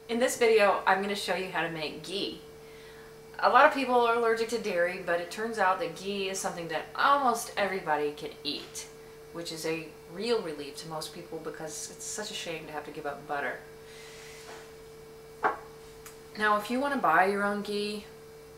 In this video, I'm going to show you how to make ghee. A lot of people are allergic to dairy, but it turns out that ghee is something that almost everybody can eat, which is a real relief to most people because it's such a shame to have to give up butter. Now, if you want to buy your own ghee,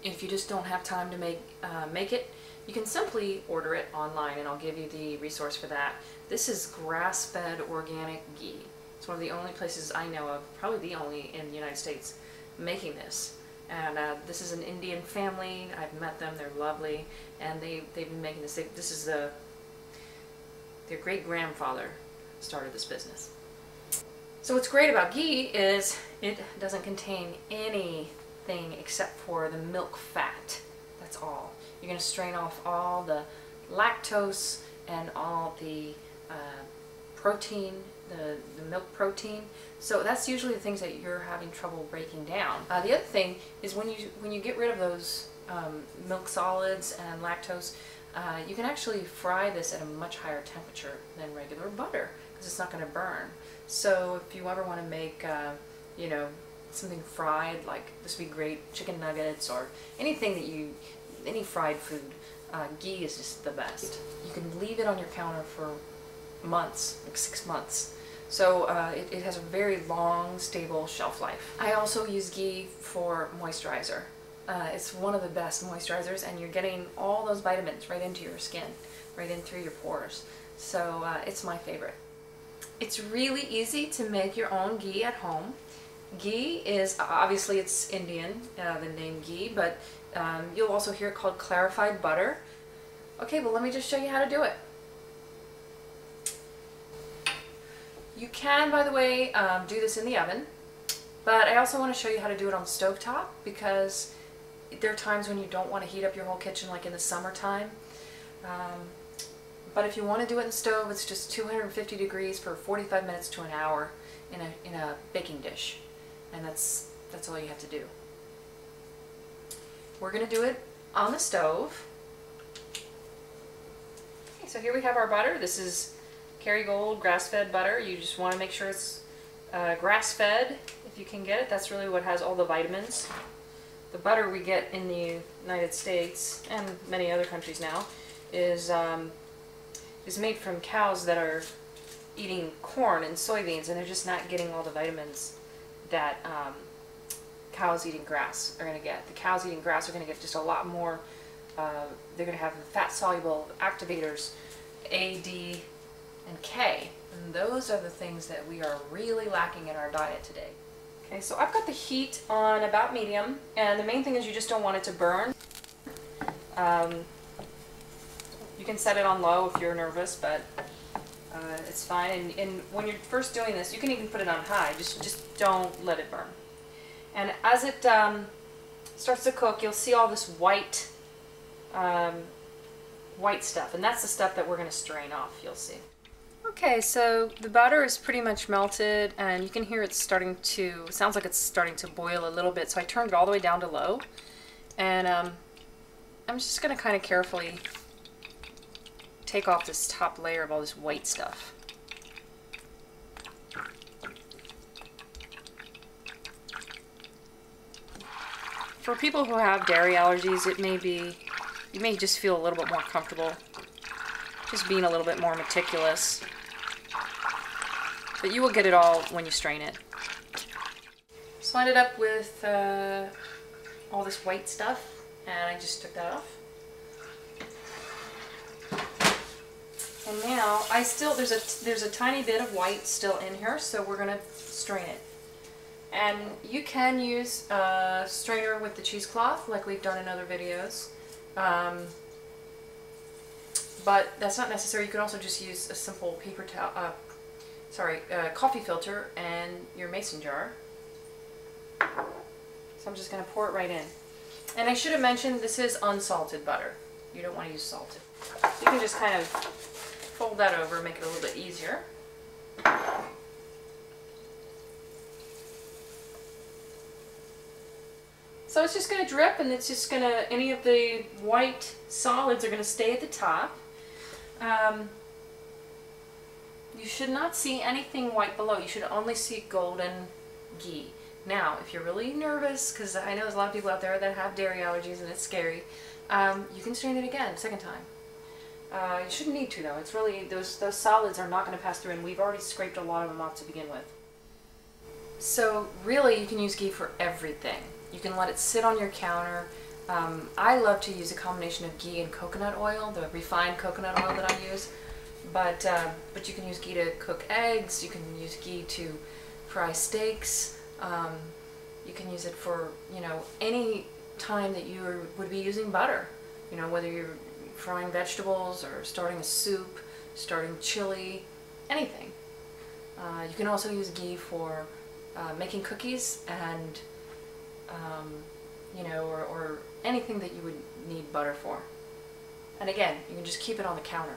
if you just don't have time to make it, you can simply order it online, and I'll give you the resource for that. This is grass-fed organic ghee. It's one of the only places I know of, probably the only in the United States, making this. And this is an Indian family. I've met them. They're lovely, and they've been making this. This is their great-grandfather started this business. So what's great about ghee is it doesn't contain anything except for the milk fat. That's all. You're going to strain off all the lactose and all the protein, the milk protein. So that's usually the things that you're having trouble breaking down. The other thing is when you get rid of those milk solids and lactose, you can actually fry this at a much higher temperature than regular butter because it's not going to burn. So if you ever want to make, you know, something fried, like this would be great, chicken nuggets or anything that any fried food, ghee is just the best. You can leave it on your counter for months, like 6 months. So it has a very long, stable shelf life. I also use ghee for moisturizer. It's one of the best moisturizers, and you're getting all those vitamins right into your skin, right in through your pores. So it's my favorite. It's really easy to make your own ghee at home. Ghee is, obviously it's Indian, the name ghee, but you'll also hear it called clarified butter. Okay, well let me just show you how to do it. You can, by the way, do this in the oven, but I also want to show you how to do it on the stovetop because there are times when you don't want to heat up your whole kitchen like in the summertime. But if you want to do it in the stove, it's just 250 degrees for 45 minutes to an hour in a baking dish. And that's all you have to do. We're going to do it on the stove. Okay, so here we have our butter. This is Kerrygold grass-fed butter. You just want to make sure it's grass-fed if you can get it. That's really what has all the vitamins. The butter we get in the United States and many other countries now is made from cows that are eating corn and soybeans, and they're just not getting all the vitamins that cows eating grass are going to get. The cows eating grass are going to get just a lot more. They're going to have fat-soluble activators, A, D, and K, and those are the things that we are really lacking in our diet today. Okay, so I've got the heat on about medium, and the main thing is you just don't want it to burn. You can set it on low if you're nervous, but it's fine. And when you're first doing this, you can even put it on high. Just don't let it burn. And as it starts to cook, you'll see all this white stuff, and that's the stuff that we're going to strain off. You'll see. Okay, so the butter is pretty much melted, and you can hear it's starting to. It sounds like it's starting to boil a little bit. So I turned it all the way down to low, and I'm just going to kind of carefully take off this top layer of all this white stuff. For people who have dairy allergies, you may just feel a little bit more comfortable just being a little bit more meticulous. But you will get it all when you strain it. So I ended up with all this white stuff, and I just took that off. And now there's a tiny bit of white still in here, so we're gonna strain it. And you can use a strainer with the cheesecloth, like we've done in other videos. But that's not necessary. You can also just use a simple paper towel, coffee filter and your mason jar. So I'm just gonna pour it right in. And I should have mentioned this is unsalted butter. You don't want to use salted. You can just kind of fold that over and make it a little bit easier. So it's just going to drip, and it's just going to, any of the white solids are going to stay at the top. You should not see anything white below. You should only see golden ghee. Now, if you're really nervous, because I know there's a lot of people out there that have dairy allergies and it's scary, you can strain it again, second time. You shouldn't need to though. It's really, those solids are not going to pass through, and we've already scraped a lot of them off to begin with. So really you can use ghee for everything. You can let it sit on your counter. I love to use a combination of ghee and coconut oil, the refined coconut oil that I use. But you can use ghee to cook eggs, you can use ghee to fry steaks, you can use it for, you know, any time that you would be using butter. You know, whether you're frying vegetables or starting a soup, starting chili, anything. You can also use ghee for making cookies and, you know, or anything that you would need butter for. And again, you can just keep it on the counter.